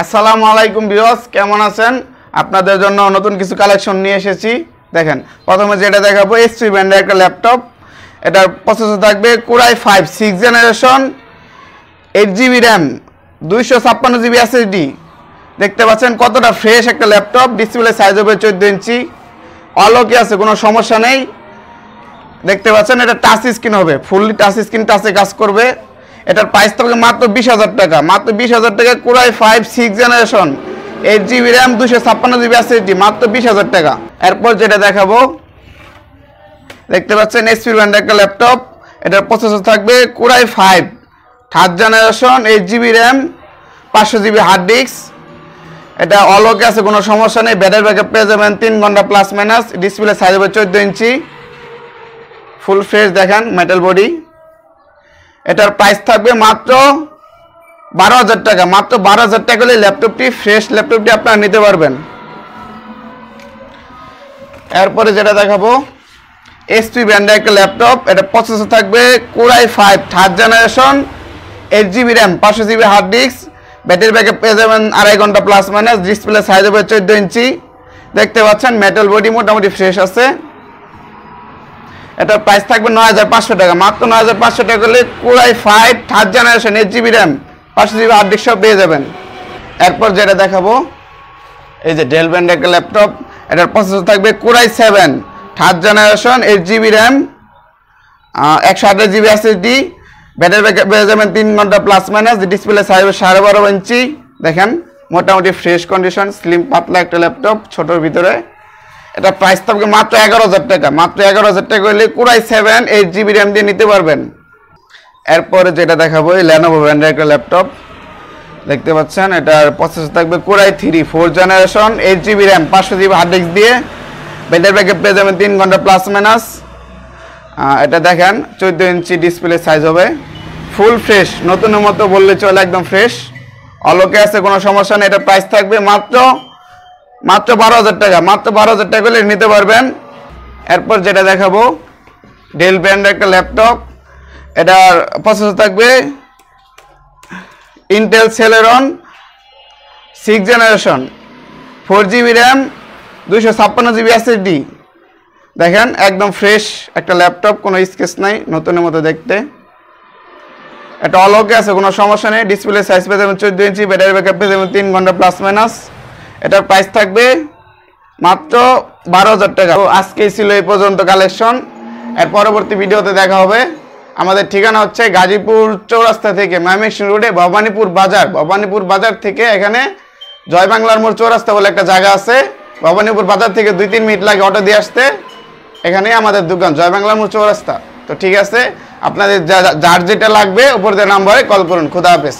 আসসালামু আলাইকুম ভিউয়ার্স, কেমন আছেন? আপনাদের জন্য নতুন কিছু কালেকশন নিয়ে এসেছি। দেখেন, প্রথমে যেটা দেখাবো এইচপি ব্র্যান্ডের একটা ল্যাপটপ। এটার প্রসেসর থাকবে core i 5 6th generation, 8GB RAM, 256GB SSD. দেখতে পাচ্ছেন কতটা ফ্রেশ একটা ল্যাপটপ। ডিসপ্লে সাইজ হবে 14 ইঞ্চি, অলকে আছে, কোনো সমস্যা নেই। দেখতে পাচ্ছেন এটা টাচ স্ক্রিন হবে, ফুললি টাচ স্ক্রিন, টাচে কাজ করবে। এটার প্রাইস থাকবে মাত্র 20,000 টাকা। মাত্র 20,000 টাকা core i 5 6th generation, 8GB RAM, 256GB SSD, মাত্র 20,000 টাকা। এরপর যেটা দেখাবো, দেখতে পাচ্ছেন এইচপি ব্র্যান্ডের একটা ল্যাপটপ। এটার প্রসেসর থাকবে core i 5 3rd generation, 8GB RAM, 500GB hard disk. এটা অলকে আছে, কোনো সমস্যা নেই। ব্যাটারি ব্যাকআপ পেয়ে যাবেন 3 ঘন্টা প্লাস মাইনাস। ডিসপ্লে সাইজ হবে 14 ইঞ্চি, ফুল ফ্রেশ দেখেন মেটাল বডি। এটার প্রাইস থাকবে মাত্র 12,000 টাকা। মাত্র 12,000 টাকা হলে ল্যাপটপটি, ফ্রেশ ল্যাপটপটি আপনারা নিতে পারবেন। এরপরে যেটা দেখাবো, এইচপি ব্র্যান্ডের একটা ল্যাপটপ। এটা প্রসেসর থাকবে core i 5 3rd generation, 8GB RAM, 500GB hard disk. Battery backup পেয়ে যাবেন 2.5 ঘন্টা প্লাস মাইনাস। ডিসপ্লে সাইজ হবে 14 ইঞ্চি। দেখতে পাচ্ছেন মেটাল বডি মোটামুটি ফ্রেশ আছে। এটার প্রাইস থাকবে 9,500 টাকা। মাত্র 9,500 টাকা হলে core i 5 3rd generation, 8GB RAM, 500GB hard disk সব পেয়ে যাবেন। এরপর যেটা দেখাবো, এই যে ডেল ব্র্যান্ডের একটা ল্যাপটপ। এটার প্রসেসর থাকবে core i 7 3rd generation, 8GB RAM, 128GB SSD. Battery backup পেয়ে যাবেন 3 ঘন্টা প্লাস মাইনাস। ডিসপ্লে সাইজ 12.5 ইঞ্চি। দেখেন মোটামুটি ফ্রেশ কন্ডিশন, স্লিম পাতলা একটা ল্যাপটপ, ছোটোর ভিতরে। এটা প্রাইস থাকবে মাত্র 11,000 টাকা। মাত্র 11,000 টাকা হলে কোরাই 7 8GB র্যাম দিয়ে নিতে পারবেন। এরপরে যেটা দেখাবো, এই ল্যানোভো ব্র্যান্ডের একটা ল্যাপটপ। দেখতে পাচ্ছেন এটার প্রসেসর থাকবে core i 3 4th generation, 8GB RAM, 500GB hard disk দিয়ে। ব্যাটারি ব্যাকআপ পেয়ে যাবেন 3 ঘন্টা প্লাস মাইনাস। এটা দেখেন 14 ইঞ্চি ডিসপ্লে সাইজ হবে, ফুল ফ্রেশ, নতুনের মতো বললে চলে, একদম ফ্রেশ, অলকে আছে, কোনো সমস্যা নেই। এটার প্রাইস থাকবে মাত্র 12,000 টাকা। মাত্র 12,000 টাকা হলে নিতে পারবেন। এরপর যেটা দেখাবো, ডেল ব্র্যান্ডের একটা ল্যাপটপ। এটার প্রসেসর থাকবে Intel Celeron 6th generation, 4GB RAM, 256GB SSD. দেখেন একদম ফ্রেশ একটা ল্যাপটপ, কোনো স্কেচ নাই, নতুনের মতো দেখতে। এটা অলকে আছে, কোনো সমস্যা নেই। ডিসপ্লে সাইজ পেয়ে যাবেন 14 ইঞ্চি। ব্যাটারি ব্যাকআপ পেয়ে যাবেন 3 ঘন্টা প্লাস মাইনাস। এটার প্রাইস থাকবে মাত্র 12,000 টাকা। তো আজকেই ছিল এই পর্যন্ত কালেকশন। এর পরবর্তী ভিডিওতে দেখা হবে। আমাদের ঠিকানা হচ্ছে গাজীপুর চৌরাস্তা থেকে ময়মনসিংহ রোডে ভবানীপুর বাজার। ভবানীপুর বাজার থেকে এখানে জয় বাংলার মোড় চৌরাস্তা বলে একটা জায়গা আছে। ভবানীপুর বাজার থেকে 2-3 মিনিট লাগে অটো দিয়ে আসতে। এখানেই আমাদের দোকান, জয় বাংলার মোড় চৌরাস্তা। তো ঠিক আছে, আপনাদের যার যেটা লাগবে উপর দিয়ে নাম্বারে কল করুন। খুদা হাফেজ।